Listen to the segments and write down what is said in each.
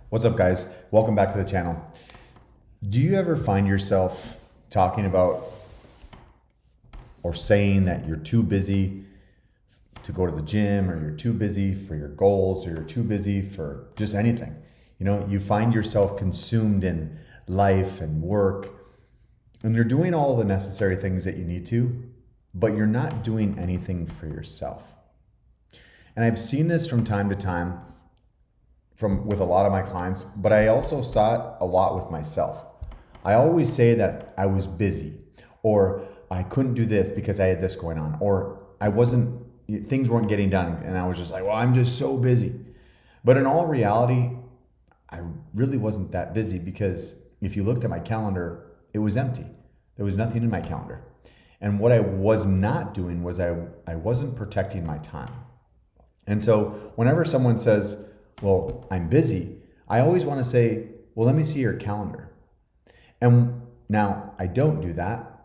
What's up, guys? Welcome back to the channel. Do you ever find yourself talking about or saying that you're too busy to go to the gym, or you're too busy for your goals, or you're too busy for just anything? You know, you find yourself consumed in life and work, and you're doing all the necessary things that you need to, but you're not doing anything for yourself. And I've seen this from time to time with a lot of my clients, but I also saw it a lot with myself. I always say that I was busy, or I couldn't do this because I had this going on, or things weren't getting done, and I was just like, well, I'm just so busy. But in all reality, I really wasn't that busy, because if you looked at my calendar, it was empty. There was nothing in my calendar. And what I was not doing was I wasn't protecting my time. And so whenever someone says, well, I'm busy, I always want to say, well, let me see your calendar. And now I don't do that,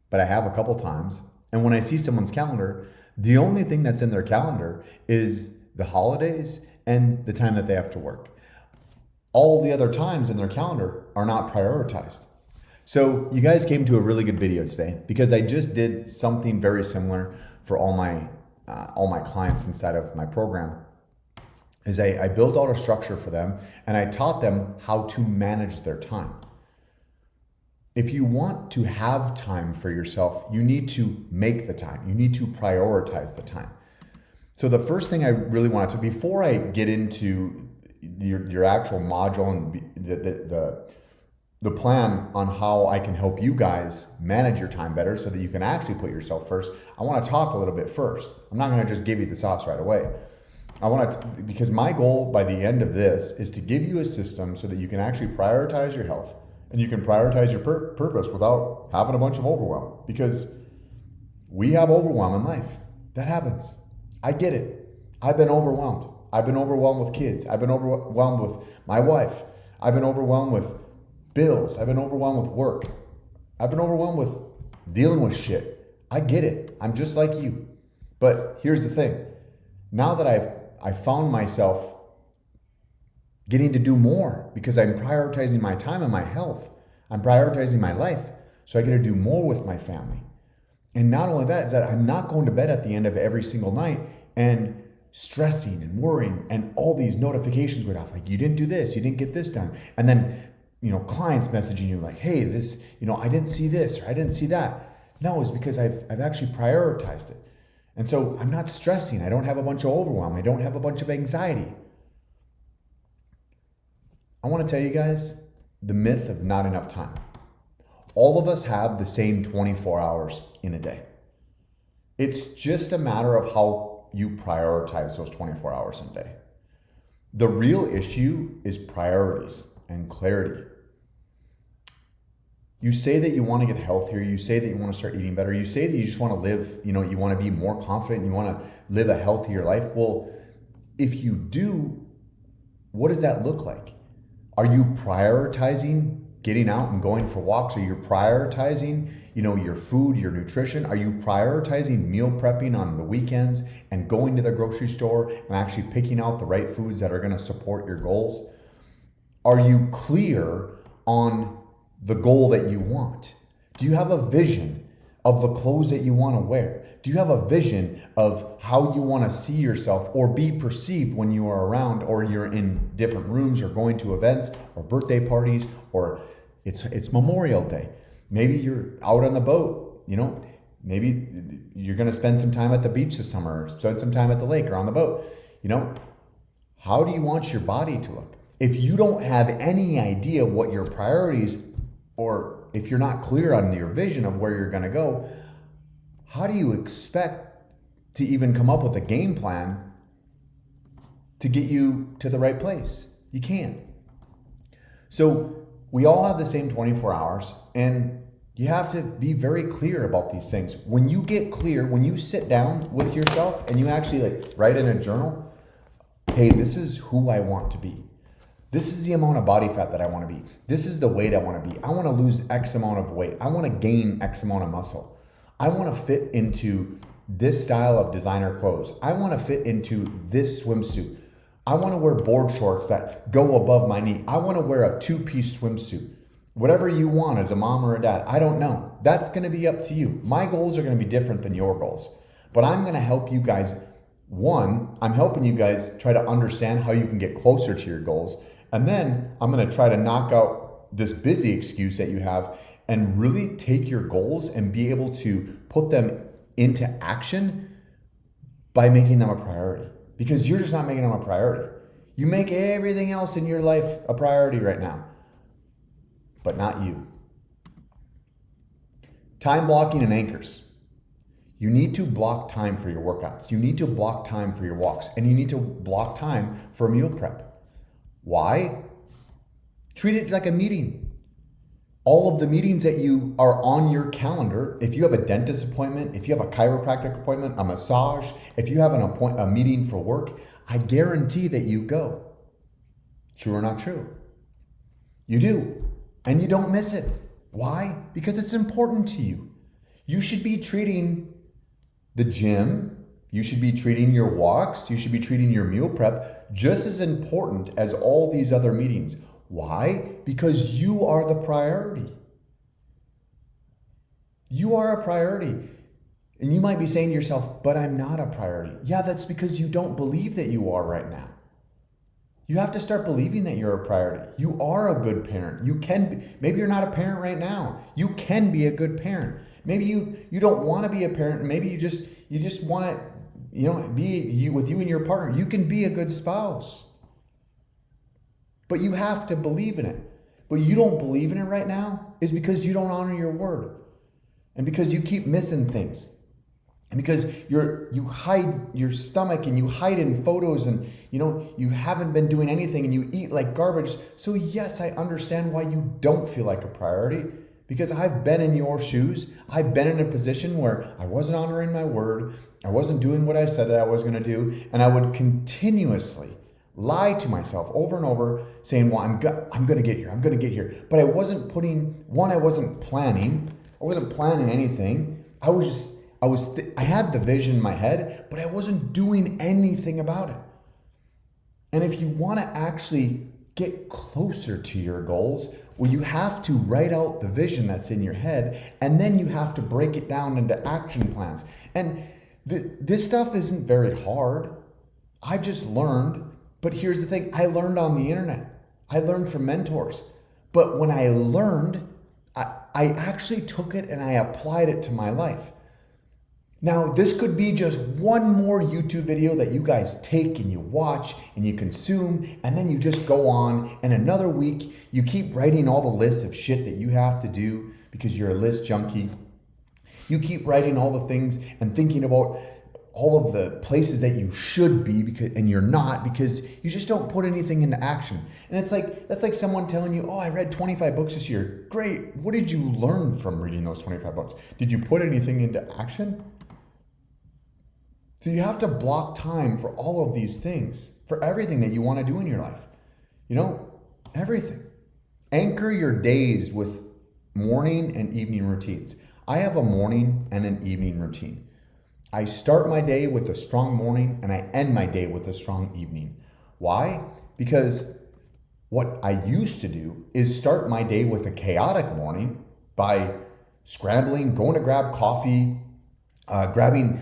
but I have a couple times. And when I see someone's calendar, the only thing that's in their calendar is the holidays and the time that they have to work. All the other times in their calendar are not prioritized. So you guys came to a really good video today, because I just did something very similar for all my clients inside of my program. I built out a structure for them, and I taught them how to manage their time. If you want to have time for yourself, you need to make the time. You need to prioritize the time. So the first thing I really wanted to, before I get into your actual module and the plan on how I can help you guys manage your time better so that you can actually put yourself first, I want to talk a little bit first. I'm not going to just give you the sauce right away. Because my goal by the end of this is to give you a system so that you can actually prioritize your health, and you can prioritize your purpose without having a bunch of overwhelm. Because we have overwhelm in life. That happens. I get it. I've been overwhelmed. I've been overwhelmed with kids. I've been overwhelmed with my wife. I've been overwhelmed with bills. I've been overwhelmed with work. I've been overwhelmed with dealing with shit. I get it. I'm just like you. But here's the thing. Now that I found myself getting to do more, because I'm prioritizing my time and my health. I'm prioritizing my life, so I get to do more with my family. And not only that, is that I'm not going to bed at the end of every single night and stressing and worrying and all these notifications going off, like, you didn't do this, you didn't get this done. And then, clients messaging you like, hey, this, I didn't see this, or I didn't see that. No, it's because I've actually prioritized it. And so I'm not stressing. I don't have a bunch of overwhelm. I don't have a bunch of anxiety. I want to tell you guys the myth of not enough time. All of us have the same 24 hours in a day. It's just a matter of how you prioritize those 24 hours in a day. The real issue is priorities and clarity. You say that you want to get healthier. You say that you want to start eating better. You say that you just want to live, you want to be more confident. You want to live a healthier life. Well, if you do, what does that look like? Are you prioritizing getting out and going for walks? Are you prioritizing, your food, your nutrition? Are you prioritizing meal prepping on the weekends and going to the grocery store and actually picking out the right foods that are going to support your goals? Are you clear on the goal that you want? Do you have a vision of the clothes that you want to wear? Do you have a vision of how you want to see yourself or be perceived when you are around, or you're in different rooms, or going to events or birthday parties, or it's Memorial Day? Maybe you're out on the boat, maybe you're going to spend some time at the beach this summer, or spend some time at the lake or on the boat. How do you want your body to look? If you don't have any idea what your priorities, or if you're not clear on your vision of where you're going to go, how do you expect to even come up with a game plan to get you to the right place? You can't. So we all have the same 24 hours, and you have to be very clear about these things. When you get clear, when you sit down with yourself and you actually write in a journal, hey, this is who I want to be. This is the amount of body fat that I want to be. This is the weight I want to be. I want to lose X amount of weight. I want to gain X amount of muscle. I want to fit into this style of designer clothes. I want to fit into this swimsuit. I want to wear board shorts that go above my knee. I want to wear a 2-piece swimsuit. Whatever you want as a mom or a dad, I don't know. That's going to be up to you. My goals are going to be different than your goals. But I'm going to help you guys. One, I'm helping you guys try to understand how you can get closer to your goals. And then I'm going to try to knock out this busy excuse that you have and really take your goals and be able to put them into action by making them a priority. Because you're just not making them a priority. You make everything else in your life a priority right now, but not you. Time blocking and anchors. You need to block time for your workouts. You need to block time for your walks. And you need to block time for meal prep. Why? Treat it like a meeting. All of the meetings that you are on your calendar, if you have a dentist appointment, if you have a chiropractic appointment, a massage, if you have a meeting for work, I guarantee that you go. True or not true? You do. And you don't miss it. Why? Because it's important to you. You should be treating the gym, you should be treating your walks, you should be treating your meal prep just as important as all these other meetings. Why? Because you are the priority. You are a priority. And you might be saying to yourself, but I'm not a priority. Yeah, that's because you don't believe that you are right now. You have to start believing that you're a priority. You are a good parent. You can be, maybe you're not a parent right now. You can be a good parent. Maybe you don't want to be a parent. Maybe you just want to, be with you and your partner. You can be a good spouse. But you have to believe in it. But you don't believe in it right now is because you don't honor your word. And because you keep missing things. And because you hide your stomach and you hide in photos and you haven't been doing anything and you eat like garbage. So yes, I understand why you don't feel like a priority, because I've been in your shoes. I've been in a position where I wasn't honoring my word. I wasn't doing what I said that I was going to do. And I would continuously lie to myself over and over saying, well, I'm going to get here. I'm going to get here. But I wasn't planning. I wasn't planning anything. I had the vision in my head, but I wasn't doing anything about it. And if you want to actually get closer to your goals, well, you have to write out the vision that's in your head, and then you have to break it down into action plans. And this stuff isn't very hard. I've just learned, but here's the thing. I learned on the internet. I learned from mentors. But when I learned, I actually took it and I applied it to my life. Now, this could be just one more YouTube video that you guys take and you watch and you consume, and then you just go on, and another week you keep writing all the lists of shit that you have to do because you're a list junkie. You keep writing all the things and thinking about all of the places that you should be and you're not, because you just don't put anything into action. And that's like someone telling you, oh, I read 25 books this year. Great. What did you learn from reading those 25 books? Did you put anything into action? So you have to block time for all of these things, for everything that you want to do in your life. Everything. Anchor your days with morning and evening routines. I have a morning and an evening routine. I start my day with a strong morning and I end my day with a strong evening. Why? Because what I used to do is start my day with a chaotic morning by scrambling, going to grab coffee, grabbing,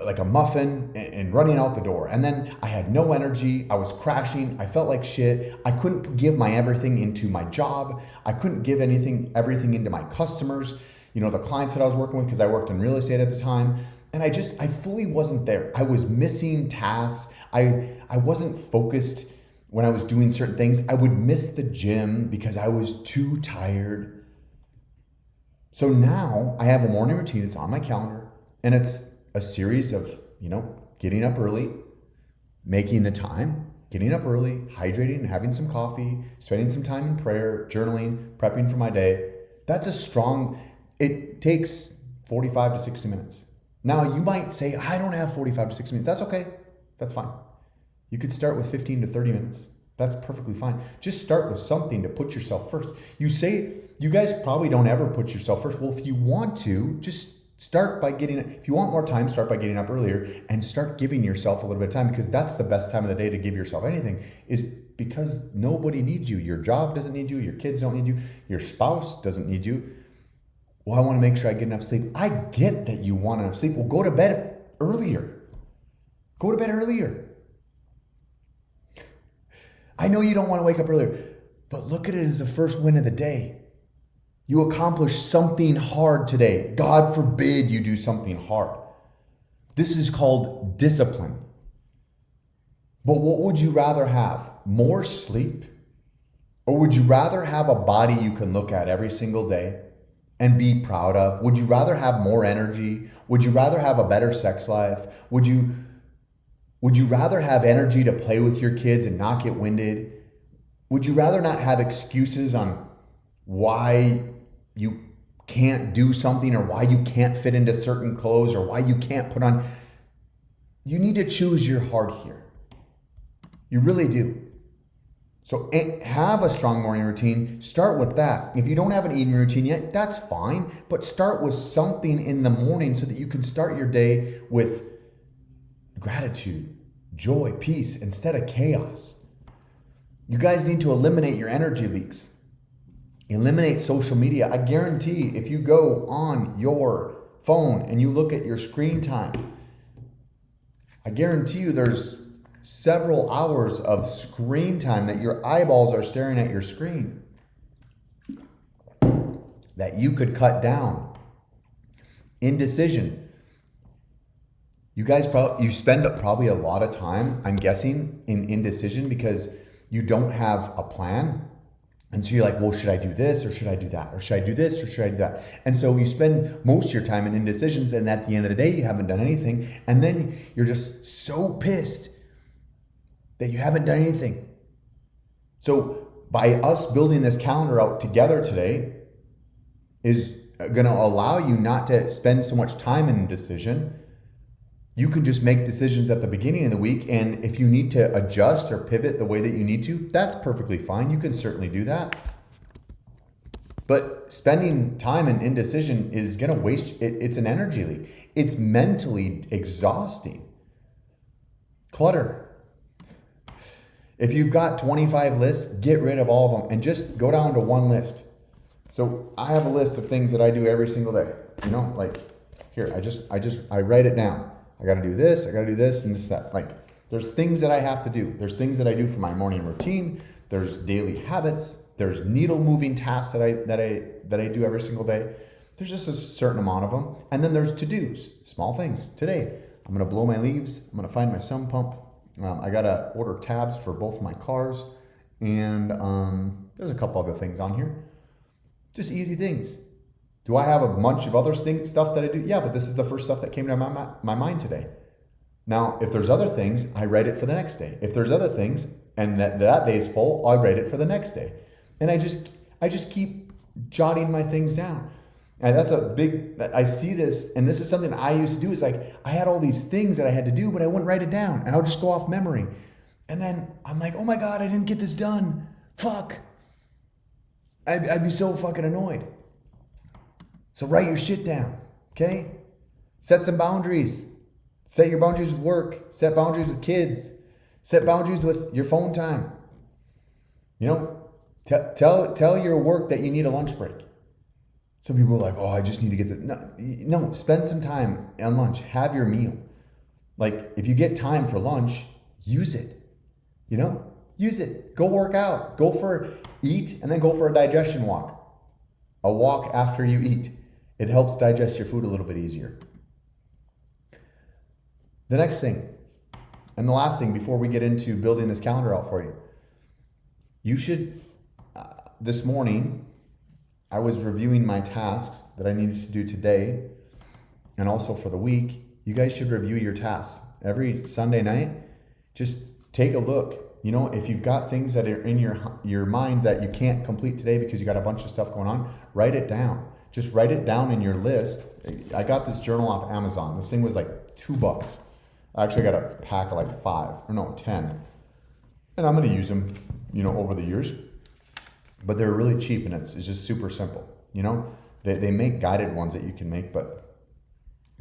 like a muffin and running out the door. And then I had no energy. I was crashing. I felt like shit. I couldn't give my everything into my job. I couldn't give everything into my customers, the clients that I was working with, because I worked in real estate at the time. And I fully wasn't there. I was missing tasks. I wasn't focused when I was doing certain things. I would miss the gym because I was too tired. So now I have a morning routine. It's on my calendar. And it's a series of, getting up early, making the time, getting up early, hydrating, having some coffee, spending some time in prayer, journaling, prepping for my day. It takes 45 to 60 minutes. Now, you might say, I don't have 45 to 60 minutes. That's okay. That's fine. You could start with 15 to 30 minutes. That's perfectly fine. Just start with something to put yourself first. You say, you guys probably don't ever put yourself first. Well, if you want to, just Start by if you want more time, start by getting up earlier and start giving yourself a little bit of time, because that's the best time of the day to give yourself anything, is because nobody needs you. Your job doesn't need you. Your kids don't need you. Your spouse doesn't need you. Well, I want to make sure I get enough sleep. I get that you want enough sleep. Well, go to bed earlier. Go to bed earlier. I know you don't want to wake up earlier, but look at it as the first win of the day. You accomplished something hard today. God forbid you do something hard. This is called discipline. But what would you rather have? More sleep? Or would you rather have a body you can look at every single day and be proud of? Would you rather have more energy? Would you rather have a better sex life? Would you rather have energy to play with your kids and not get winded? Would you rather not have excuses on why you can't do something, or why you can't fit into certain clothes, or why you can't put on? You need to choose your heart here. You really do. So have a strong morning routine. Start with that. If you don't have an eating routine yet, that's fine. But start with something in the morning so that you can start your day with gratitude, joy, peace, instead of chaos. You guys need to eliminate your energy leaks. Eliminate social media. I guarantee if you go on your phone and you look at your screen time, I guarantee you there's several hours of screen time that your eyeballs are staring at your screen that you could cut down. Indecision. You guys you spend probably a lot of time, I'm guessing, in indecision because you don't have a plan. And so you're like, well, should I do this or should I do that? Or should I do this or should I do that? And so you spend most of your time in indecisions, and at the end of the day, you haven't done anything. And then you're just so pissed that you haven't done anything. So by us building this calendar out together today is going to allow you not to spend so much time in indecision. You can just make decisions at the beginning of the week, and if you need to adjust or pivot the way that you need to, that's perfectly fine. You can certainly do that. But spending time in indecision is going to waste, it's an energy leak. It's mentally exhausting. Clutter. If you've got 25 lists, get rid of all of them and just go down to one list. So I have a list of things that I do every single day. You know, like here, I write it down. I got to do this, I got to do this and this, that. Like, there's things that I have to do. There's things that I do for my morning routine. There's daily habits. There's needle moving tasks that I do every single day. There's just a certain amount of them. And then there's to-dos, small things. Today, I'm going to blow my leaves. I'm going to find my sump pump. I got to order tabs for both my cars. And there's a couple other things on here. Just easy things. Do I have a bunch of other stuff that I do? Yeah, but this is the first stuff that came to my mind today. Now, if there's other things, I write it for the next day. If there's other things and that day is full, I write it for the next day. And I just keep jotting my things down. And that's I see this, and this is something I used to do, is like, I had all these things that I had to do, but I wouldn't write it down. And I would just go off memory. And then I'm like, oh my God, I didn't get this done. Fuck. I'd be so fucking annoyed. So write your shit down, okay? Set some boundaries. Set your boundaries with work. Set boundaries with kids. Set boundaries with your phone time. You know, tell your work that you need a lunch break. Some people are like, oh, I just need to get the... No, spend some time on lunch. Have your meal. Like, if you get time for lunch, use it. You know, use it. Go work out. Eat and then go for a digestion walk. A walk after you eat. It helps digest your food a little bit easier. The next thing, and the last thing before we get into building this calendar out for you, you should, this morning, I was reviewing my tasks that I needed to do today and also for the week. You guys should review your tasks. Every Sunday night, just take a look. You know, if you've got things that are in your mind that you can't complete today because you got a bunch of stuff going on, write it down. Just write it down in your list. I got this journal off Amazon. This thing was like $2. I actually got a pack of like 10. And I'm going to use them, you know, over the years. But they're really cheap, and it's just super simple. You know, they make guided ones that you can make, but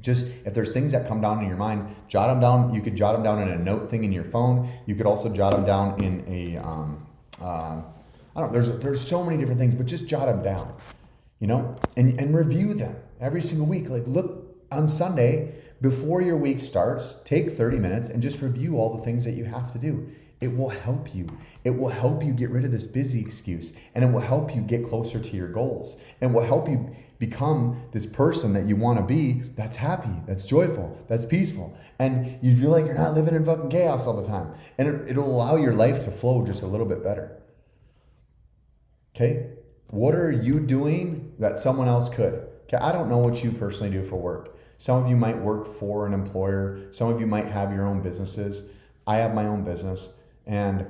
Just if there's things that come down in your mind, jot them down. You could jot them down in a note thing in your phone. You could also jot them down in a, I don't know, there's so many different things, but just jot them down, and review them every single week. Like look on Sunday before your week starts, take 30 minutes and just review all the things that you have to do. It will help you. It will help you get rid of this busy excuse, and it will help you get closer to your goals, and will help you become this person that you want to be, that's happy, that's joyful, that's peaceful, and you feel like you're not living in fucking chaos all the time, and it'll allow your life to flow just a little bit better. Okay? What are you doing that someone else could? Okay, I don't know what you personally do for work. Some of you might work for an employer. Some of you might have your own businesses. I have my own business, and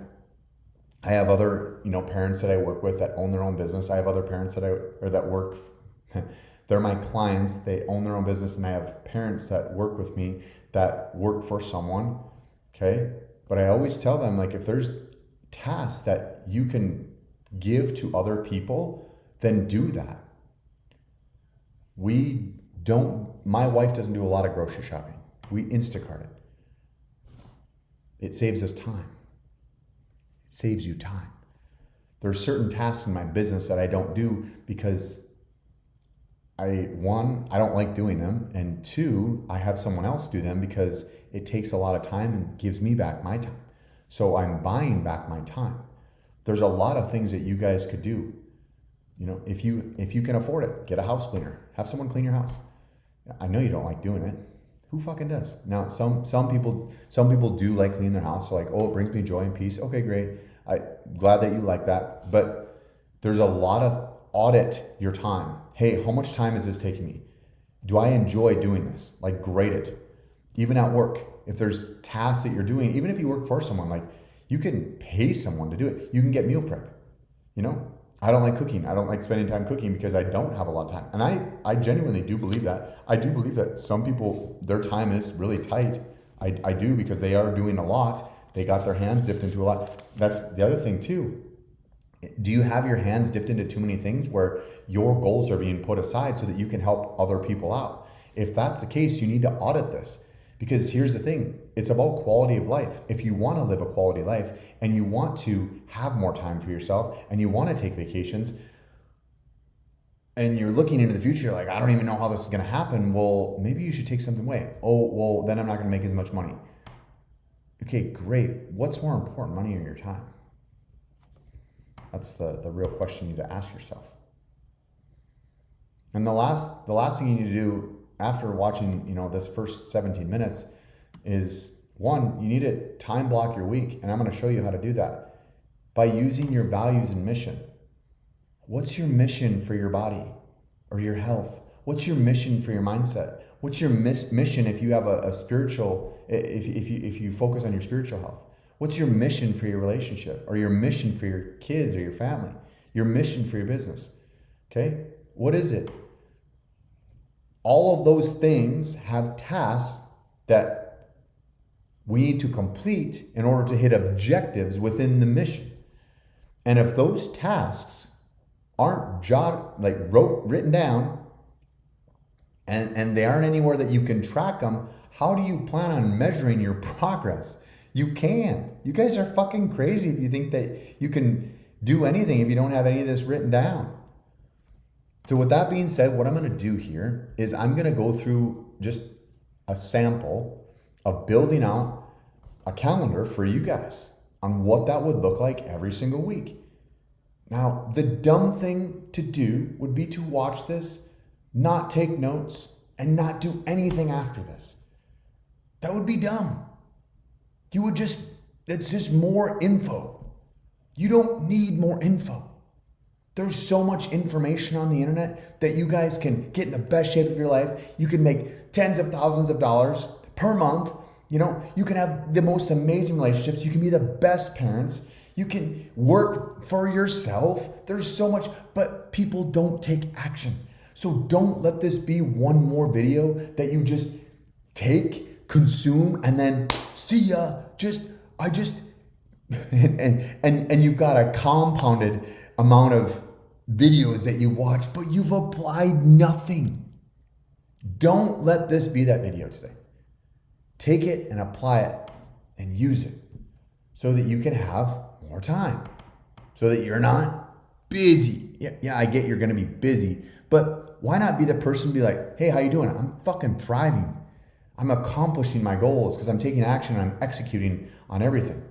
I have other, parents that I work with that own their own business. I have other parents that work. They're my clients. They own their own business, and I have parents that work with me that work for someone. Okay, but I always tell them, like, if there's tasks that you can give to other people, then do that. My wife doesn't do a lot of grocery shopping. We Instacart it. It saves us time. It saves you time. There are certain tasks in my business that I don't do because one, I don't like doing them, and two, I have someone else do them because it takes a lot of time and gives me back my time. So I'm buying back my time. There's a lot of things that you guys could do. If you can afford it, get a house cleaner. Have someone clean your house. I know you don't like doing it. Who fucking does? Now, some people do like cleaning their house. So like, oh, it brings me joy and peace. Okay, great. I'm glad that you like that. But there's a lot of audit your time. Hey, how much time is this taking me? Do I enjoy doing this? Like, grade it. Even at work, if there's tasks that you're doing, even if you work for someone, like you can pay someone to do it. You can get meal prep. I don't like cooking. I don't like spending time cooking because I don't have a lot of time. And I genuinely do believe that. I do believe that some people, their time is really tight. I do, because they are doing a lot. They got their hands dipped into a lot. That's the other thing too. Do you have your hands dipped into too many things where your goals are being put aside so that you can help other people out? If that's the case, you need to audit this. Because here's the thing, it's about quality of life. If you want to live a quality life and you want to have more time for yourself and you want to take vacations and you're looking into the future like, I don't even know how this is going to happen. Well, maybe you should take something away. Oh, well, then I'm not going to make as much money. Okay, great. What's more important, money or your time? That's the real question you need to ask yourself. And the last thing you need to do after watching, this first 17 minutes is, one, you need to time block your week. And I'm going to show you how to do that by using your values and mission. What's your mission for your body or your health? What's your mission for your mindset? What's your mission if you have a spiritual, if you focus on your spiritual health? What's your mission for your relationship or your mission for your kids or your family? Your mission for your business? Okay? What is it? All of those things have tasks that we need to complete in order to hit objectives within the mission. And if those tasks aren't written down and they aren't anywhere that you can track them, how do you plan on measuring your progress? You can't. You guys are fucking crazy if you think that you can do anything if you don't have any of this written down. So with that being said, what I'm going to do here is I'm going to go through just a sample of building out a calendar for you guys on what that would look like every single week. Now, the dumb thing to do would be to watch this, not take notes, and not do anything after this. That would be dumb. It's just more info. You don't need more info. There's so much information on the internet that you guys can get in the best shape of your life. You can make tens of thousands of dollars per month. You can have the most amazing relationships. You can be the best parents. You can work for yourself. There's so much, but people don't take action. So don't let this be one more video that you just take, consume, and then see ya. And you've got a compounded amount of videos that you watch, but you've applied nothing. Don't let this be that video today. Take it and apply it and use it so that you can have more time, so that you're not busy. Yeah, I get you're going to be busy, but why not be the person to be like, hey, how you doing? I'm fucking thriving. I'm accomplishing my goals because I'm taking action and I'm executing on everything.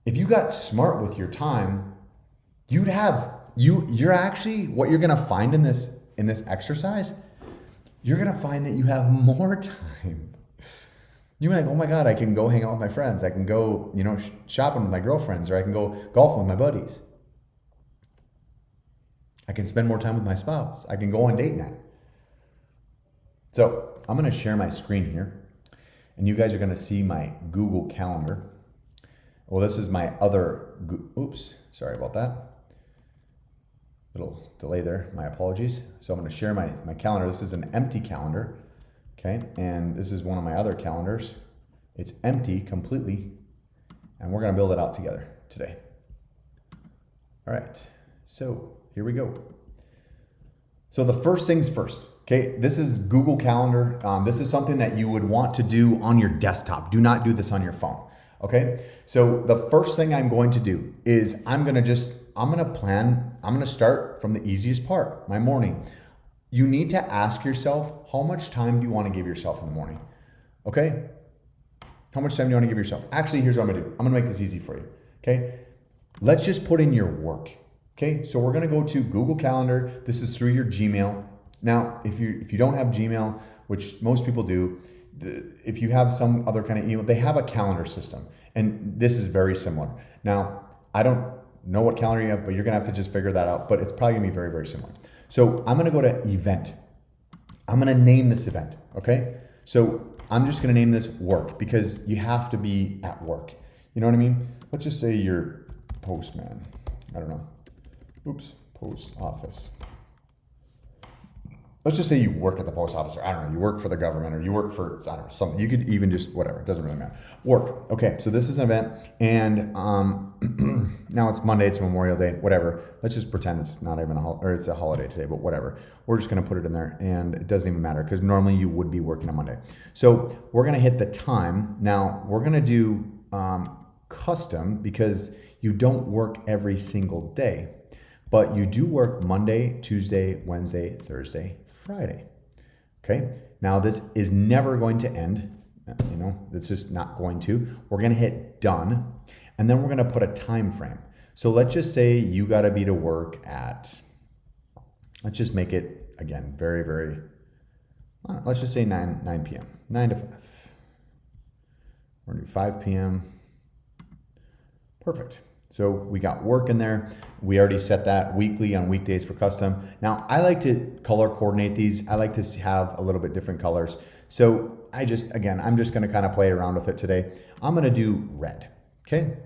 If you got smart with your time, you're actually, what you're going to find in this exercise, you're going to find that you have more time. You're like, oh my God, I can go hang out with my friends. I can go, shopping with my girlfriends, or I can go golfing with my buddies. I can spend more time with my spouse. I can go on date night. So I'm going to share my screen here, and you guys are going to see my Google Calendar. Well, this is my other, oops, sorry about that. Little delay there, my apologies. So I'm going to share my calendar. This is an empty calendar. Okay, and this is one of my other calendars. It's empty completely, and we're gonna build it out together today. All right, so here we go. So the first things first, okay, this is Google Calendar. This is something that you would want to do on your desktop. Do not do this on your phone, okay? So the first thing I'm going to do is I'm gonna start from the easiest part, my morning. You need to ask yourself, how much time do you want to give yourself in the morning? Okay? How much time do you want to give yourself? Actually, here's what I'm going to do. I'm going to make this easy for you. Okay? Let's just put in your work. Okay? So we're going to go to Google Calendar. This is through your Gmail. Now, if you don't have Gmail, which most people do, if you have some other kind of email, they have a calendar system. And this is very similar. Now, I don't know what calendar you have, but you're going to have to just figure that out. But it's probably going to be very, very similar. So I'm gonna go to event. I'm gonna name this event, okay? So I'm just gonna name this work because you have to be at work. You know what I mean? Let's just say you're postman. I don't know. Oops, post office. Let's just say you work at the post office, or I don't know, you work for the government, or you work for, I don't know, something. You could even just, whatever, it doesn't really matter. Work, okay, so this is an event, and now it's Monday, it's Memorial Day, whatever. Let's just pretend it's not even it's a holiday today, but whatever. We're just gonna put it in there, and it doesn't even matter, because normally you would be working on Monday. So we're gonna hit the time. Now, we're gonna do custom, because you don't work every single day, but you do work Monday, Tuesday, Wednesday, Thursday, Friday. Okay, now this is never going to end. It's just not going to. We're going to hit done, and then we're going to put a time frame. So let's just say you got to be to work at, let's just make it, again, very, very, let's just say 9 p.m., 9 to 5. We're going to do 5 p.m. Perfect. So we got work in there. We already set that weekly on weekdays for custom. Now I like to color coordinate these. I like to have a little bit different colors. So I'm just gonna kind of play around with it today. I'm gonna do red, okay?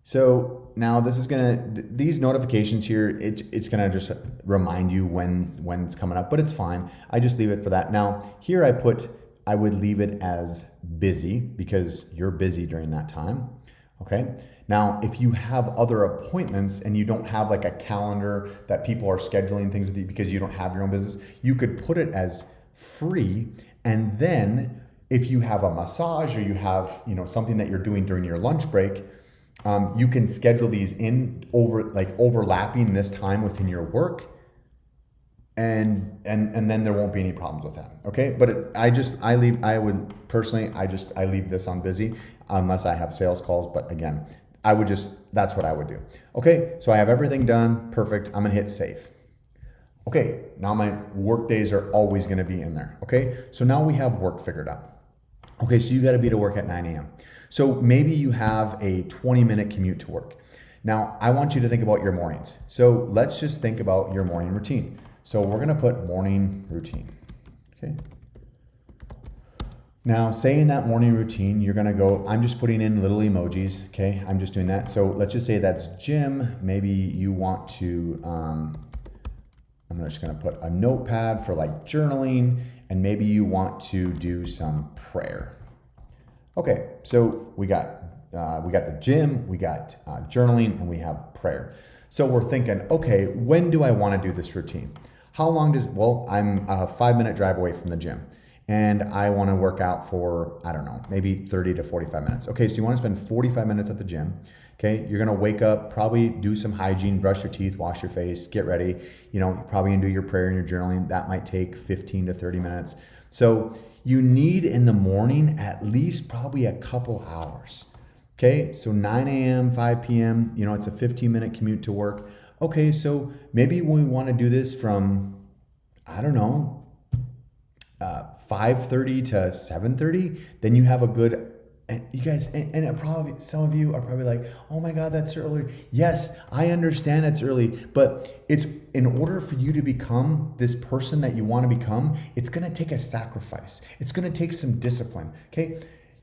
So now this is these notifications here, it's gonna just remind you when it's coming up, but it's fine. I just leave it for that. Now here I would leave it as busy because you're busy during that time, okay? Now, if you have other appointments and you don't have like a calendar that people are scheduling things with you because you don't have your own business, you could put it as free. And then if you have a massage or you have, something that you're doing during your lunch break, you can schedule these in overlapping this time within your work. And then there won't be any problems with that. Okay. But I leave this on busy unless I have sales calls. But again, that's what I would do. Okay, so I have everything done, perfect. I'm gonna hit save. Okay, now my work days are always gonna be in there. Okay, so now we have work figured out. Okay, so you gotta be to work at 9 a.m. So maybe you have a 20-minute commute to work. Now, I want you to think about your mornings. So let's just think about your morning routine. So we're gonna put morning routine, okay? Now, say in that morning routine, you're gonna go, I'm just putting in little emojis, okay? I'm just doing that. So let's just say that's gym. Maybe you want to, I'm just gonna put a notepad for like journaling, and maybe you want to do some prayer. Okay, so we got the gym, we got journaling, and we have prayer. So we're thinking, okay, when do I wanna do this routine? How long does, well, I'm a 5-minute drive away from the gym and I want to work out for, I don't know, maybe 30 to 45 minutes. Okay, so you want to spend 45 minutes at the gym. Okay, you're going to wake up, probably do some hygiene, brush your teeth, wash your face, get ready. You know, you're probably going to do your prayer and your journaling. That might take 15 to 30 minutes. So you need in the morning at least probably a couple hours. Okay, so 9 a.m., 5 p.m., you know, it's a 15-minute commute to work. Okay, so maybe we want to do this from, I don't know, 5:30 to 7:30, then you have a good, and you guys, and it probably, some of you are probably like, oh my God, that's early. Yes, I understand it's early, but it's, in order for you to become this person that you want to become, it's going to take a sacrifice. It's going to take some discipline, okay?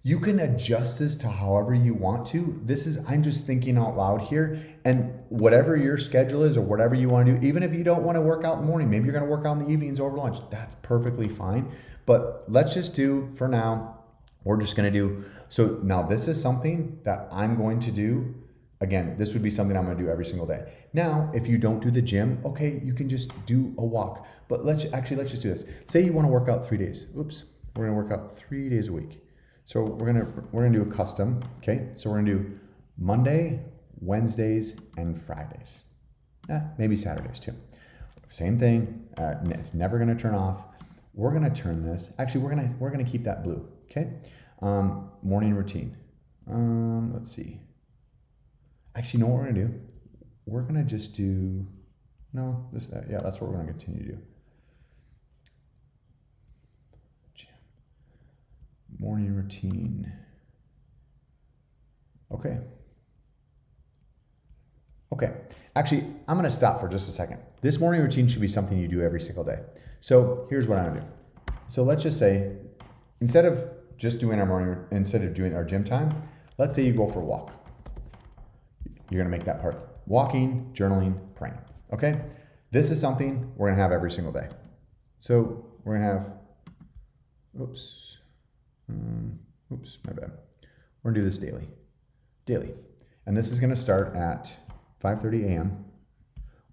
You can adjust this to however you want to. This is, I'm just thinking out loud here, and whatever your schedule is or whatever you want to do, even if you don't want to work out in the morning, maybe you're going to work out in the evenings over lunch, that's perfectly fine. But let's just do, for now, we're just going to do, so now this is something that I'm going to do. Again, this would be something I'm going to do every single day. Now, if you don't do the gym, okay, you can just do a walk. But let's just do this. Say you want to work out 3 days. Oops, we're going to work out 3 days a week. So we're gonna do a custom, okay? So we're gonna do Monday, Wednesdays, and Fridays. Maybe Saturdays too. Same thing. It's never gonna turn off. We're gonna turn this. Actually, we're gonna keep that blue, okay? Morning routine. Let's see. Actually, you know what we're gonna do? We're gonna just do. No, this. Yeah, that's what we're gonna continue to do. Morning routine. Okay. Actually, I'm going to stop for just a second. This morning routine should be something you do every single day. So here's what I'm going to do. So let's just say, instead of doing our gym time, let's say you go for a walk. You're going to make that part. Walking, journaling, praying. Okay? This is something we're going to have every single day. So we're going to have, my bad. We're gonna do this daily. And this is gonna start at 5:30 a.m.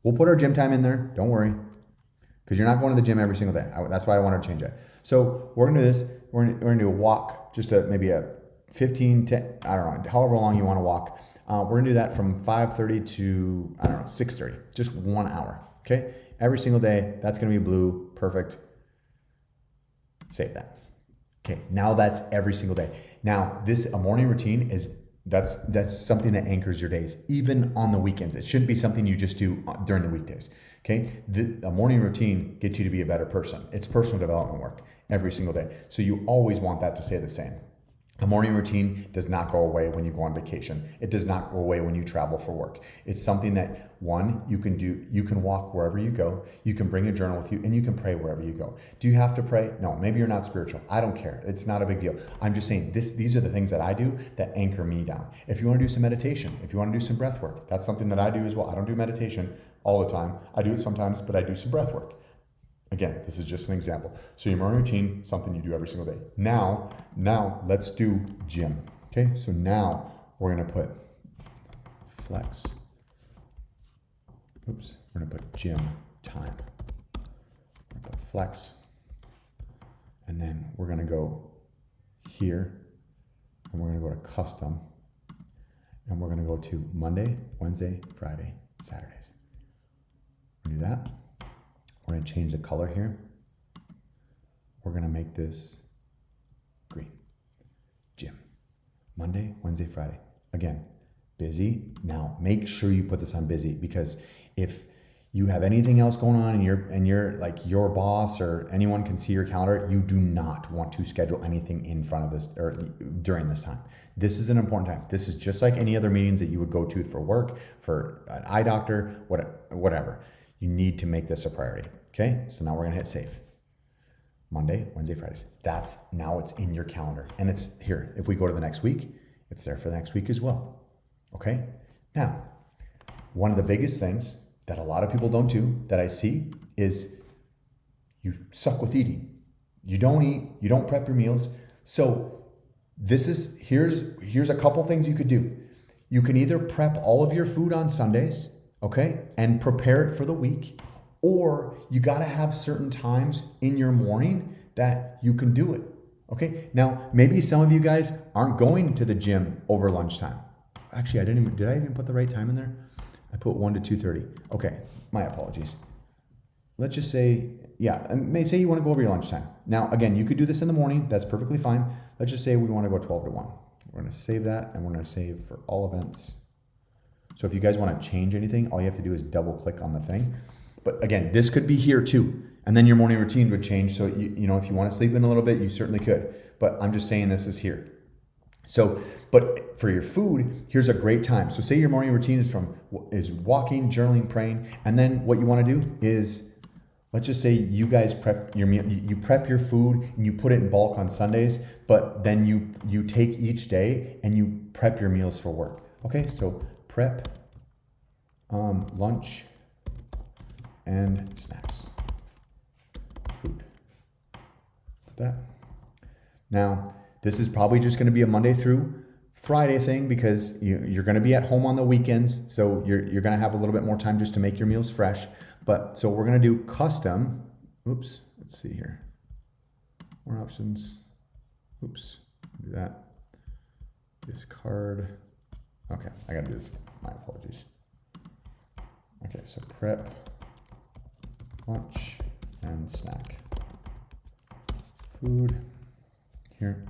We'll put our gym time in there, don't worry, because you're not going to the gym every single day. That's why I wanted to change that. So we're gonna do this, we're gonna do a walk, maybe a 15, 10, I don't know, however long you wanna walk. We're gonna do that from 5:30 to, 6:30, just 1 hour, okay? Every single day, that's gonna be blue, perfect. Save that. Okay, now that's every single day. Now, a morning routine that's something that anchors your days, even on the weekends. It shouldn't be something you just do during the weekdays. Okay, a morning routine gets you to be a better person. It's personal development work every single day. So you always want that to stay the same. A morning routine does not go away when you go on vacation. It does not go away when you travel for work. It's something that, one, you can do. You can walk wherever you go. You can bring a journal with you, and you can pray wherever you go. Do you have to pray? No, maybe you're not spiritual. I don't care. It's not a big deal. I'm just saying these are the things that I do that anchor me down. If you want to do some meditation, if you want to do some breath work, that's something that I do as well. I don't do meditation all the time. I do it sometimes, but I do some breath work. Again, this is just an example. So your morning routine, something you do every single day. Now let's do gym. Okay, so now we're gonna put flex. We're gonna put gym time. We're gonna put flex. And then we're gonna go here and we're gonna go to custom. And we're gonna go to Monday, Wednesday, Friday, Saturdays. Do that. We're going to change the color here. We're going to make this green. Gym. Monday, Wednesday, Friday. Again, busy. Now, make sure you put this on busy, because if you have anything else going on and you're like your boss or anyone can see your calendar, you do not want to schedule anything in front of this or during this time. This is an important time. This is just like any other meetings that you would go to for work, for an eye doctor, whatever. You need to make this a priority. Okay, so now we're gonna hit save. Monday, Wednesday, Fridays. Now it's in your calendar, and it's here. If we go to the next week, it's there for the next week as well. Okay, now, one of the biggest things that a lot of people don't do that I see is you suck with eating. You don't eat, you don't prep your meals. So here's a couple things you could do. You can either prep all of your food on Sundays, okay, and prepare it for the week, or you got to have certain times in your morning that you can do it. Okay. Now, maybe some of you guys aren't going to the gym over lunchtime. Actually, did I even put the right time in there? I put 1 to 2:30. Okay. My apologies. Let's just say, yeah, say you want to go over your lunchtime. Now, again, you could do this in the morning. That's perfectly fine. Let's just say we want to go 12 to 1. We're going to save that, and we're going to save for all events. So if you guys want to change anything, all you have to do is double click on the thing. But again, this could be here too. And then your morning routine would change. So, you know, if you want to sleep in a little bit, you certainly could. But I'm just saying this is here. So, but for your food, here's a great time. So say your morning routine is walking, journaling, praying. And then what you want to do is, let's just say you guys prep your meal, you prep your food and you put it in bulk on Sundays, but then you take each day and you prep your meals for work. Okay, so prep, lunch, and snacks, food. Put that. Now, this is probably just going to be a Monday through Friday thing because you're going to be at home on the weekends, so you're going to have a little bit more time just to make your meals fresh. But so we're going to do custom. Oops, let's see here. More options. Oops, do that. Discard. Okay, I got to do this. My apologies. Okay, so prep, lunch, and snack. Food here.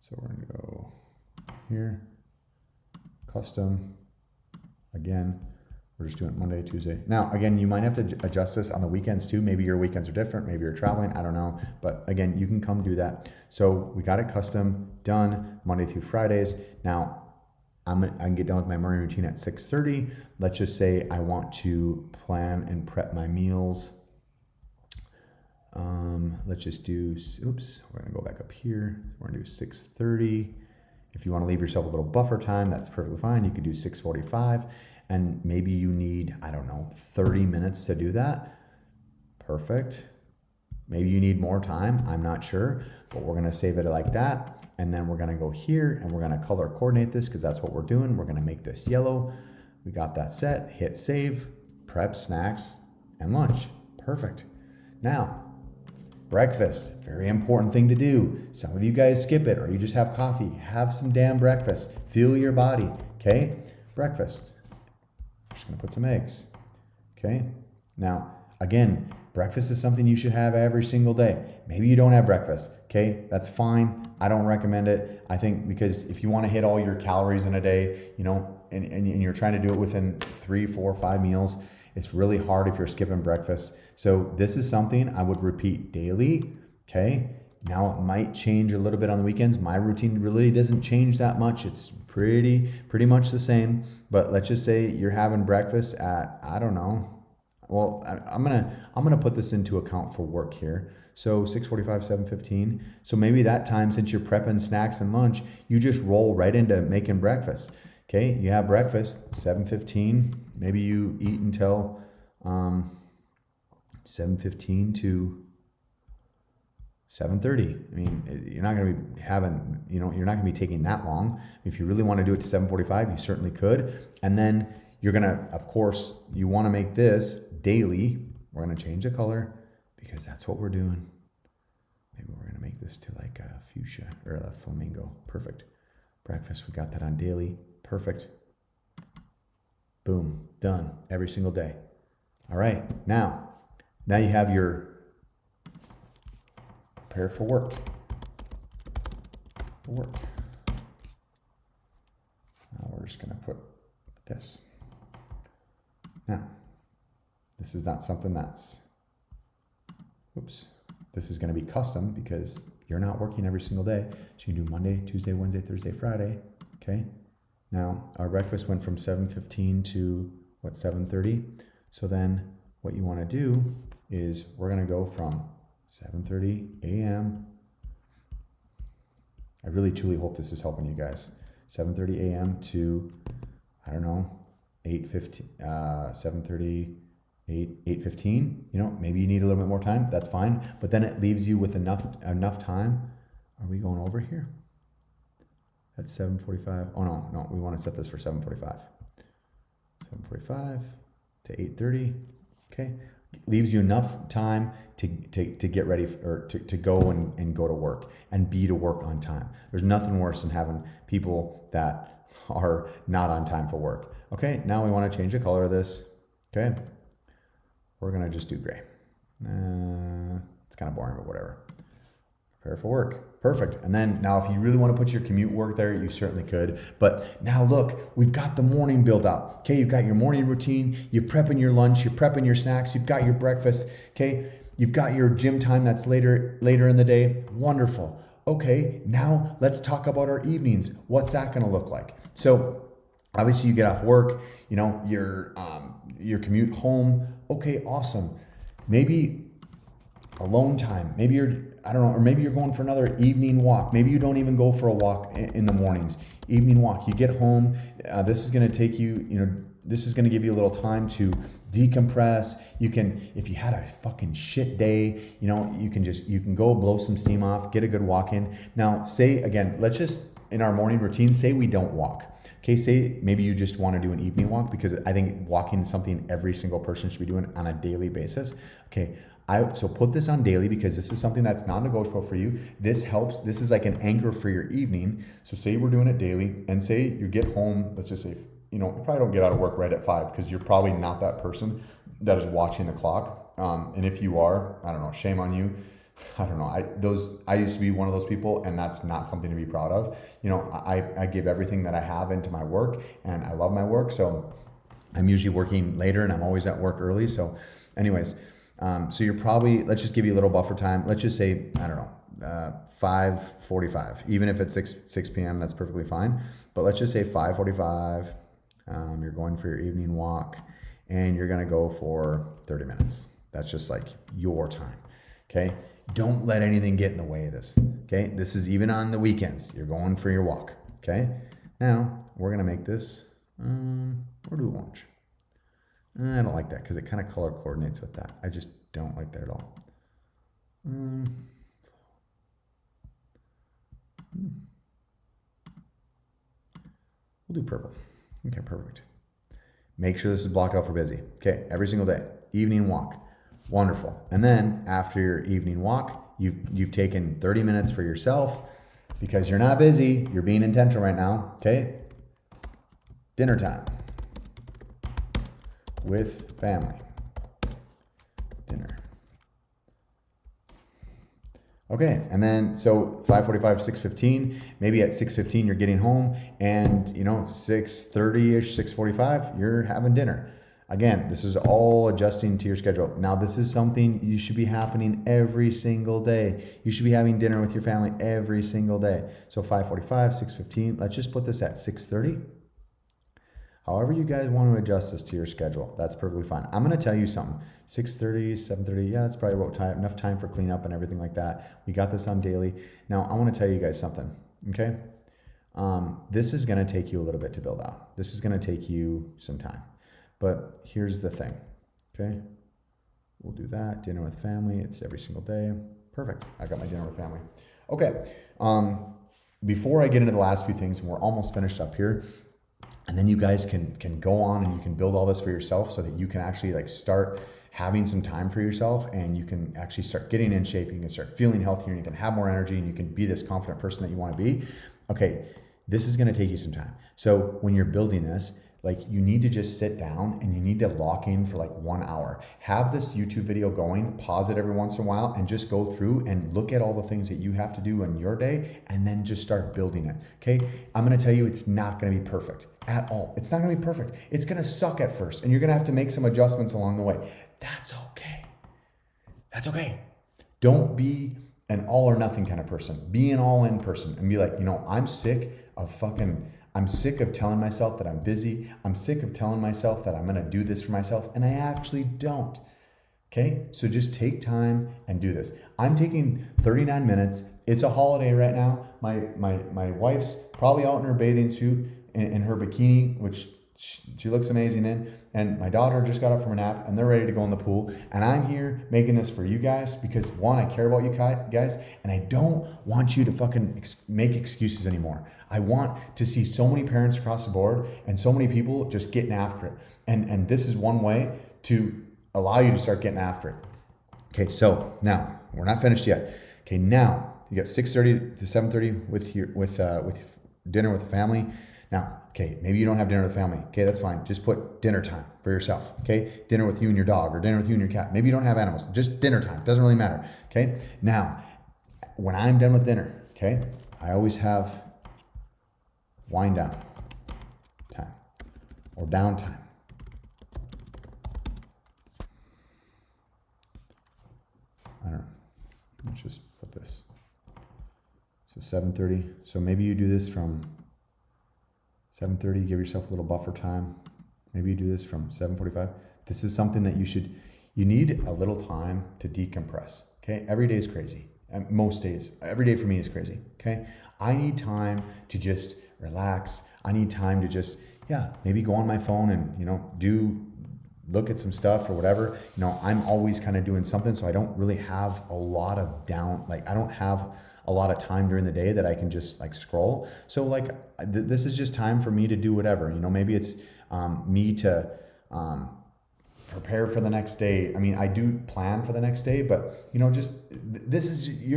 So we're going to go here. Custom. Again, we're just doing it Monday, Tuesday. Now, again, you might have to adjust this on the weekends too. Maybe your weekends are different. Maybe you're traveling. I don't know. But again, you can come do that. So we got it custom done Monday through Fridays. Now, I can get done with my morning routine at 6:30. Let's just say I want to plan and prep my meals. Let's just do, oops, we're going to go back up here. We're going to do 6:30. If you want to leave yourself a little buffer time, that's perfectly fine. You could do 6:45. And maybe you need, I don't know, 30 minutes to do that. Perfect. Maybe you need more time. I'm not sure, but we're going to save it like that. And then we're going to go here and we're going to color coordinate this because that's what we're doing. We're going to make this yellow. We got that set. Hit save, prep, snacks, and lunch. Perfect. Now, breakfast, very important thing to do. Some of you guys skip it or you just have coffee. Have some damn breakfast. Fuel your body. Okay? Breakfast. Just gonna put some eggs. Okay. Now, again, breakfast is something you should have every single day. Maybe you don't have breakfast. Okay. That's fine. I don't recommend it. I think because if you want to hit all your calories in a day, you know, and you're trying to do it within 3, 4, 5 meals, it's really hard if you're skipping breakfast. So this is something I would repeat daily. Okay. Now it might change a little bit on the weekends. My routine really doesn't change that much. It's pretty much the same. But let's just say you're having breakfast at, I don't know. Well, I'm gonna put this into account for work here. So 6:45, 7:15. So maybe that time, since you're prepping snacks and lunch, you just roll right into making breakfast. Okay, you have breakfast 7:15. Maybe you eat until 7:15 to 7:30. I mean, you're not going to be having, you're not going to be taking that long. If you really want to do it to 7:45, you certainly could. And then you're going to, of course, you want to make this daily. We're going to change the color because that's what we're doing. Maybe we're going to make this to like a fuchsia or a flamingo. Perfect. Breakfast, we got that on daily. Perfect. Boom. Done. Every single day. All right. Now you have your prepare for work. Now we're just going to put this. Now, this is not something that's, oops, this is going to be custom because you're not working every single day. So you can do Monday, Tuesday, Wednesday, Thursday, Friday. Okay. Now our breakfast went from 7:15 to 7:30. So then what you want to do is we're going to go from 7:30 a.m. I really truly hope this is helping you guys. 7:30 a.m. to, I don't know, 7:30, 8:15. You know, maybe you need a little bit more time. That's fine. But then it leaves you with enough time. Are we going over here? That's 7:45. Oh no, we want to set this for 7:45. 7:45 to 8:30. Okay. leaves you enough time to get ready or to go and go to work and be to work on time. There's nothing worse than having people that are not on time for work. Okay, now we want to change the color of this. Okay, we're gonna just do gray. It's kind of boring, but whatever. Prepare for work. Perfect. And then now if you really want to put your commute work there, you certainly could. But now look, we've got the morning build up. Okay, you've got your morning routine, you're prepping your lunch, you're prepping your snacks, you've got your breakfast. Okay, you've got your gym time that's later in the day. Wonderful. Okay, now let's talk about our evenings. What's that going to look like? So obviously you get off work, you know, your commute home. Okay, awesome. Maybe alone time. Maybe or maybe you're going for another evening walk. Maybe you don't even go for a walk in the mornings. Evening walk. You get home. This is going to take you, this is going to give you a little time to decompress. You can, if you had a fucking shit day, you can go blow some steam off, get a good walk in. Now, say again, let's just, in our morning routine, say we don't walk. Okay, say maybe you just want to do an evening walk, because I think walking is something every single person should be doing on a daily basis. Okay, so put this on daily, because this is something that's non-negotiable for you. This helps. This is like an anchor for your evening. So say we're doing it daily, and say you get home, let's just say, you probably don't get out of work right at 5, because you're probably not that person that is watching the clock. And if you are, I don't know, shame on you. I don't know. I used to be one of those people, and that's not something to be proud of. I give everything that I have into my work, and I love my work. So I'm usually working later, and I'm always at work early. So anyways, so you're probably, let's just give you a little buffer time. Let's just say, I don't know, 5:45, even if it's 6 p.m., that's perfectly fine. But let's just say 5:45, you're going for your evening walk, and you're going to go for 30 minutes. That's just like your time. Okay. Don't let anything get in the way of this. Okay. This is even on the weekends. You're going for your walk. Okay. Now we're going to make this, we'll do orange. I don't like that because it kind of color coordinates with that. I just don't like that at all. We'll do purple. Okay, perfect. Make sure this is blocked out for busy. Okay, every single day. Evening walk. Wonderful. And then after your evening walk, you've taken 30 minutes for yourself, because you're not busy. You're being intentional right now. Okay? Dinner time with family. Dinner. Okay, and then so 5:45, 6:15, maybe at 6:15 you're getting home, and 6:30ish, 6:45 you're having dinner. Again, this is all adjusting to your schedule. Now, this is something you should be happening every single day. You should be having dinner with your family every single day. So 5:45, 6:15, let's just put this at 6:30. However you guys want to adjust this to your schedule, that's perfectly fine. I'm going to tell you something. 6:30, 7:30, yeah, that's probably about enough time for cleanup and everything like that. We got this on daily. Now, I want to tell you guys something, okay? This is going to take you a little bit to build out. This is going to take you some time. But here's the thing, okay? We'll do that. Dinner with family. It's every single day. Perfect. I got my dinner with family. Okay. Before I get into the last few things, and we're almost finished up here, and then you guys can go on and you can build all this for yourself, so that you can actually start having some time for yourself, and you can actually start getting in shape. You can start feeling healthier, and you can have more energy, and you can be this confident person that you want to be. Okay. This is going to take you some time. So when you're building this, you need to just sit down and you need to lock in for 1 hour. Have this YouTube video going, pause it every once in a while, and just go through and look at all the things that you have to do in your day, and then just start building it. Okay. I'm going to tell you, it's not going to be perfect at all. It's not going to be perfect. It's going to suck at first, and you're going to have to make some adjustments along the way. That's okay. That's okay. Don't be an all or nothing kind of person. Be an all in person and be like, I'm sick of telling myself that I'm busy. I'm sick of telling myself that I'm going to do this for myself, and I actually don't. Okay? So just take time and do this. I'm taking 39 minutes. It's a holiday right now. My wife's probably out in her bathing suit, in her bikini, which she looks amazing in, and my daughter just got up from a nap, and they're ready to go in the pool, and I'm here making this for you guys because, one, I care about you guys, and I don't want you to fucking make excuses anymore. I want to see so many parents across the board and so many people just getting after it, and this is one way to allow you to start getting after it. Okay, so now we're not finished yet. Okay, now you got 6:30 to 7:30 with dinner with the family. Now, okay, maybe you don't have dinner with the family. Okay, that's fine. Just put dinner time for yourself. Okay, dinner with you and your dog, or dinner with you and your cat. Maybe you don't have animals. Just dinner time. Doesn't really matter. Okay. Now, when I'm done with dinner, okay, I always have wind down time or downtime. I don't know. Let's just put this. So 7:30. So maybe you do this from 7:30. Give yourself a little buffer time. Maybe you do this from 7:45. This is something that you need a little time to decompress. Okay. Every day is crazy. And most days, every day for me is crazy. Okay. I need time to just relax. I need time to just, maybe go on my phone and, look at some stuff or whatever. I'm always kind of doing something. So I don't really have a lot of I don't have a lot of time during the day that I can just scroll. So this is just time for me to do whatever, maybe it's me to prepare for the next day. I mean, I do plan for the next day, but you're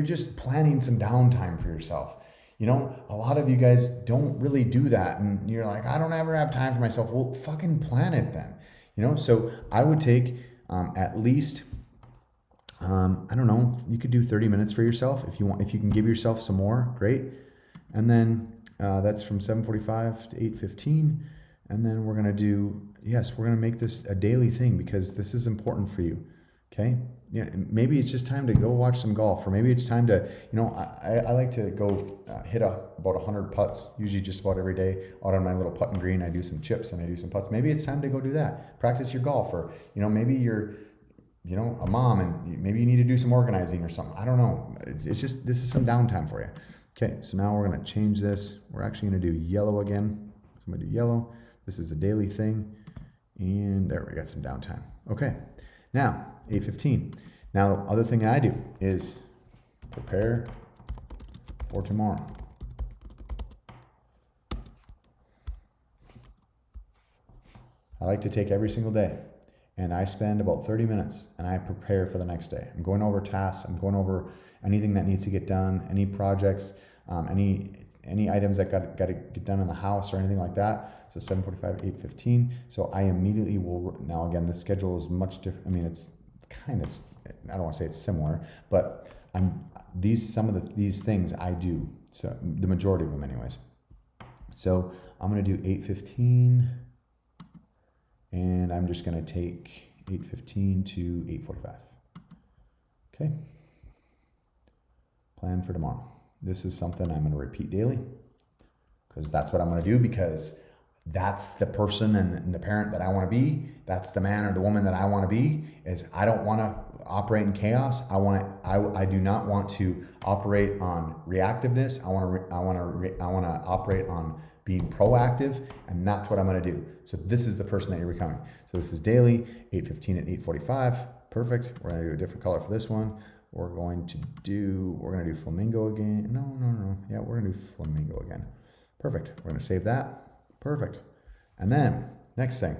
just planning some downtime for yourself. A lot of you guys don't really do that. And you're like, I don't ever have time for myself. Well, fucking plan it then. So I would take at least, I don't know, you could do 30 minutes for yourself if you want. If you can give yourself some more, great. And then that's from 7:45 to 8:15. And then we're going to make this a daily thing because this is important for you. Okay. Yeah. Maybe it's just time to go watch some golf, or maybe it's time to, I like to go hit about 100 putts, usually just about every day out on my little putting green. I do some chips and I do some putts. Maybe it's time to go do that. Practice your golf, or, maybe you're, a mom and maybe you need to do some organizing or something. I don't know. It's just, this is some downtime for you. Okay. So now we're going to change this. We're actually going to do yellow again. So I'm going to do yellow. This is a daily thing. And there, we got some downtime. Okay. Now, 8:15. Now, the other thing I do is prepare for tomorrow. I like to take every single day and I spend about 30 minutes and I prepare for the next day. I'm going over tasks. I'm going over anything that needs to get done, any projects, any items that got to get done in the house or anything like that. So 7:45, 8:15. So I immediately will, now again, the schedule is much different. I mean, it's kind of, I don't want to say it's similar, but some of these things I do. So the majority of them anyways. So I'm going to do 8:15 and I'm just going to take 8:15 to 8:45. Okay. Plan for tomorrow. This is something I'm going to repeat daily because that's what I'm going to do, because that's the person and the parent that I want to be. That's the man or the woman that I want to be. Is I don't want to operate in chaos. I do not want to operate on reactiveness. I want to operate on being proactive, and that's what I'm going to do. So this is the person that you're becoming. So this is daily, 8:15 and 8:45. Perfect. We're going to do a different color for this one. We're going to do flamingo again. No. Yeah, we're going to do flamingo again. Perfect. We're going to save that. Perfect. And then next thing,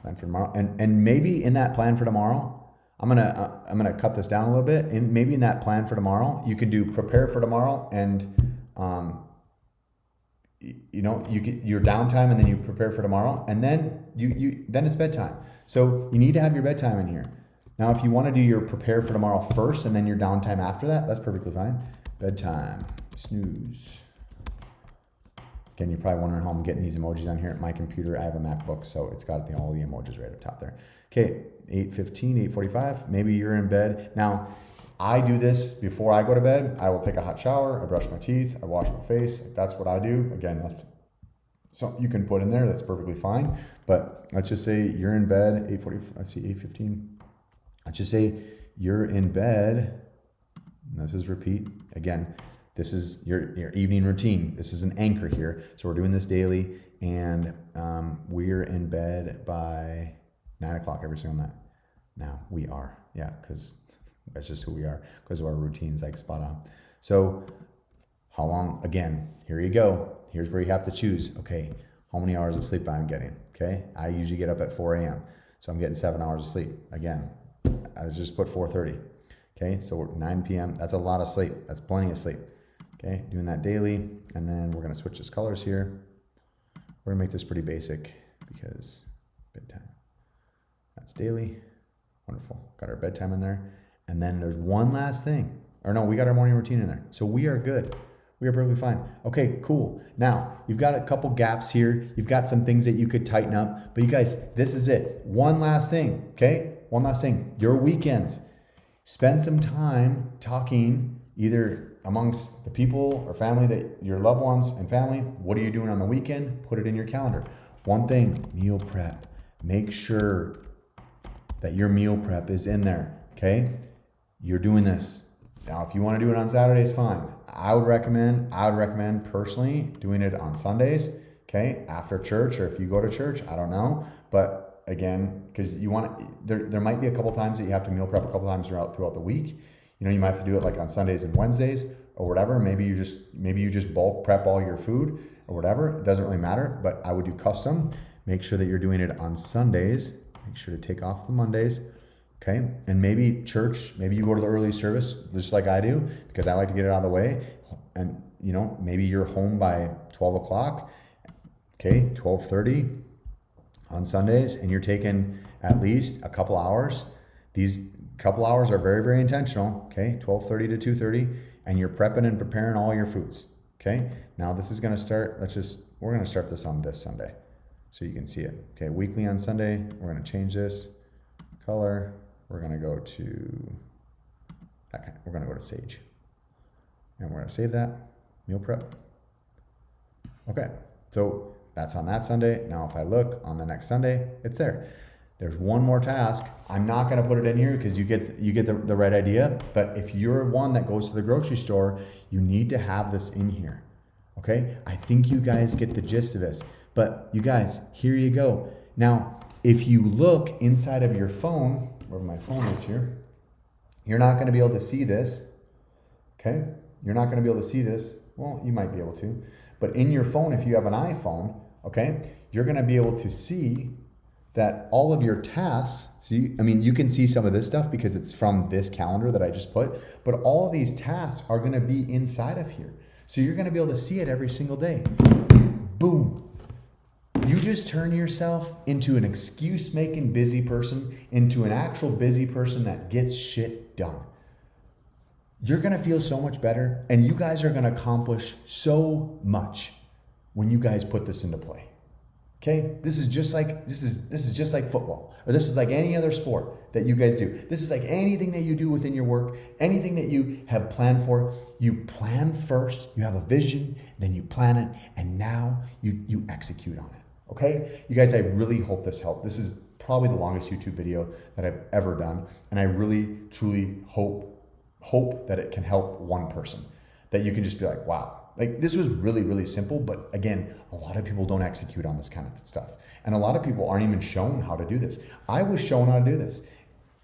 plan for tomorrow. And maybe in that plan for tomorrow, I'm gonna cut this down a little bit. And maybe in that plan for tomorrow, you can do prepare for tomorrow, and you get your downtime, and then you prepare for tomorrow, and then then it's bedtime. So you need to have your bedtime in here. Now, if you want to do your prepare for tomorrow first and then your downtime after that, that's perfectly fine. Bedtime, snooze. Again, you're probably wondering how I'm getting these emojis on here at my computer. I have a MacBook, so it's got all the emojis right up top there. Okay, 8:15, 8:45. Maybe you're in bed. Now, I do this before I go to bed. I will take a hot shower. I brush my teeth. I wash my face. That's what I do. Again, that's something you can put in there. That's perfectly fine. But let's just say you're in bed, 8:40. Let's see, 8:15. Let's just say you're in bed. This is repeat. Again, this is your evening routine. This is an anchor here. So we're doing this daily, and we're in bed by 9 o'clock every single night. Now we are, because that's just who we are, because of our routines, like spot on. So how long? Again, here you go. Here's where you have to choose. Okay, how many hours of sleep I'm getting. Okay, I usually get up at 4 a.m. So I'm getting 7 hours of sleep. Again, I just put 4:30. Okay, so we're 9 p.m. That's a lot of sleep. That's plenty of sleep. Okay, doing that daily. And then we're gonna switch this colors here. We're gonna make this pretty basic because bedtime. That's daily. Wonderful. Got our bedtime in there. And then there's one last thing. Or no, we got our morning routine in there. So we are good. We are perfectly fine. Okay, cool. Now, you've got a couple gaps here. You've got some things that you could tighten up. But you guys, this is it. One last thing, okay? One last thing. Your weekends. Spend some time talking either amongst the people or family, that your loved ones and family. What are you doing on the weekend? Put it in your calendar. One thing, meal prep. Make sure that your meal prep is in there, okay? You're doing this. Now, if you want to do it on Saturdays, fine. I would recommend personally doing it on Sundays, okay? After church, or if you go to church, I don't know. But again, because you want, there might be a couple times that you have to meal prep a couple times throughout the week. You know, you might have to do it like on Sundays and Wednesdays or whatever. Maybe you just bulk prep all your food or whatever. It doesn't really matter, but I would do custom. Make sure that you're doing it on Sundays. Make sure to take off the Mondays. Okay, and maybe church, maybe you go to the early service just like I do, because I like to get it out of the way. And you know, maybe you're home by 12 o'clock, okay, 12:30 on Sundays, and you're taking at least a couple hours. These couple hours are very, very intentional, okay, 12:30 to 2:30, and you're prepping and preparing all your foods, okay? Now this is gonna start, we're gonna start this on this Sunday so you can see it. Okay, weekly on Sunday, we're gonna change this color. We're gonna go to we're gonna go to Sage, and we're gonna save that meal prep. Okay, so that's on that Sunday. Now, if I look on the next Sunday, it's there. There's one more task. I'm not gonna put it in here because you get the right idea. But if you're one that goes to the grocery store, you need to have this in here. Okay, I think you guys get the gist of this. But you guys, here you go. Now, if you look inside of your phone, where my phone is here, you're not going to be able to see this, okay? You're not going to be able to see this. Well, you might be able to. But in your phone, if you have an iPhone, okay, you're going to be able to see that all of your tasks, you can see some of this stuff because it's from this calendar that I just put, but all of these tasks are going to be inside of here. So you're going to be able to see it every single day. Boom. You just turn yourself into an excuse-making busy person, into an actual busy person that gets shit done. You're gonna feel so much better, and you guys are gonna accomplish so much when you guys put this into play. Okay? This is just like football, or this is like any other sport that you guys do. This is like anything that you do within your work, anything that you have planned for. You plan first, you have a vision, then you plan it, and now you execute on it. Okay, you guys, I really hope this helped. This is probably the longest YouTube video that I've ever done. And I really, truly hope that it can help one person, that you can just be like, wow, like this was really, really simple. But again, a lot of people don't execute on this kind of stuff. And a lot of people aren't even shown how to do this. I was shown how to do this.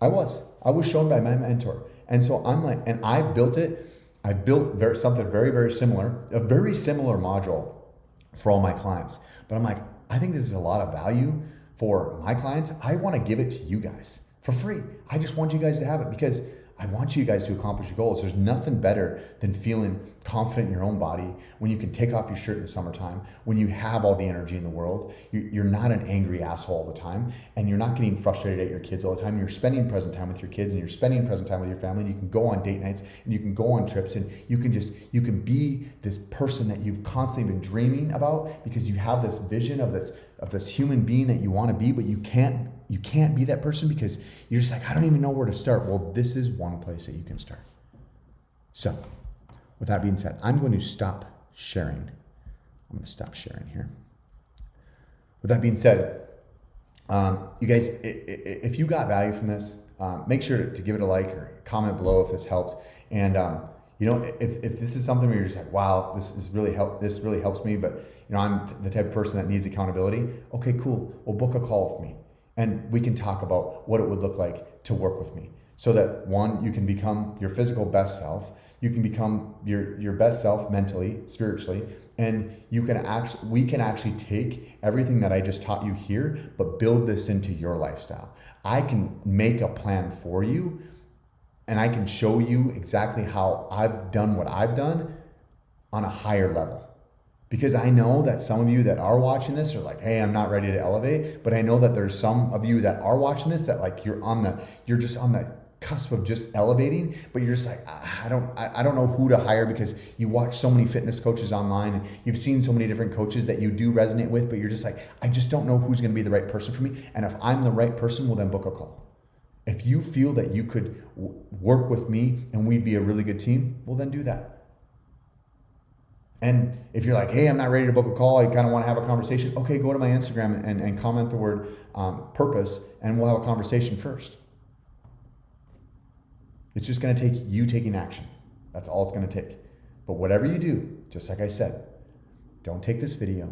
I was shown by my mentor. And so I'm like, and I've built it. I built something very, very similar, a very similar module for all my clients. But I'm like, I think this is a lot of value for my clients. I want to give it to you guys for free. I just want you guys to have it because I want you guys to accomplish your goals. There's nothing better than feeling confident in your own body when you can take off your shirt in the summertime, when you have all the energy in the world. You're not an angry asshole all the time, and you're not getting frustrated at your kids all the time. You're spending present time with your kids, and you're spending present time with your family, and you can go on date nights, and you can go on trips, and you can be this person that you've constantly been dreaming about because you have this vision of this human being that you want to be, but you can't be that person because you're just like, I don't even know where to start. Well, this is one place that you can start. So with that being said, I'm going to stop sharing. I'm going to stop sharing here. With that being said, you guys, if you got value from this, make sure to give it a like or comment below if this helped. And if this is something where you're just like, wow, this really helps me, but I'm the type of person that needs accountability. Okay, cool. Well, book a call with me. And we can talk about what it would look like to work with me so that one, you can become your physical best self. You can become your best self mentally, spiritually, and we can actually take everything that I just taught you here, but build this into your lifestyle. I can make a plan for you, and I can show you exactly how I've done what I've done on a higher level. Because I know that some of you that are watching this are like, hey, I'm not ready to elevate. But I know that there's some of you that are watching this that like you're just on the cusp of just elevating, but you're just like, I don't know who to hire, because you watch so many fitness coaches online and you've seen so many different coaches that you do resonate with, but you're just like, I just don't know who's going to be the right person for me. And if I'm the right person, well, then book a call. If you feel that you could work with me and we'd be a really good team, well, then do that. And if you're like, hey, I'm not ready to book a call, I kind of want to have a conversation, okay, go to my Instagram and comment the word purpose, and we'll have a conversation first. It's just going to take you taking action. That's all it's going to take. But whatever you do, just like I said, don't take this video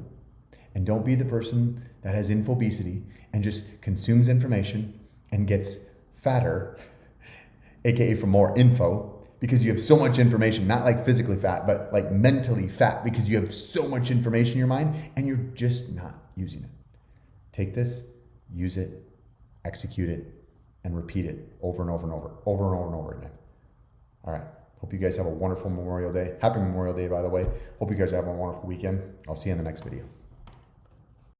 and don't be the person that has infobesity and just consumes information and gets fatter, aka for more info, because you have so much information, not like physically fat, but like mentally fat, because you have so much information in your mind and you're just not using it. Take this, use it, execute it, and repeat it over and over and over again. All right. Hope you guys have a wonderful Memorial Day. Happy Memorial Day, by the way. Hope you guys have a wonderful weekend. I'll see you in the next video.